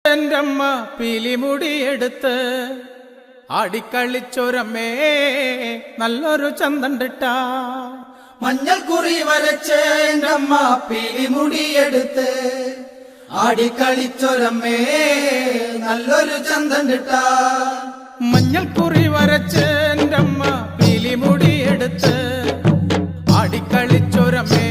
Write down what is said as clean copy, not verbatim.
എന്റമ്മ പീലിമുടിയെടുത്ത് ആടിക്കളിച്ചൊരമ്മേ നല്ലൊരു ചന്തണ്ടിട്ട മഞ്ഞൾ കുറി വരച്ച് എന്റമ്മ പീലിമുടിയെടുത്ത് ആടിക്കളിച്ചൊരമ്മേ നല്ലൊരു ചന്തണ്ടിട്ട മഞ്ഞൾ കുറി വരച്ച് എന്റമ്മ പീലിമുടിയെടുത്ത് ആടിക്കളിച്ചൊരമ്മേ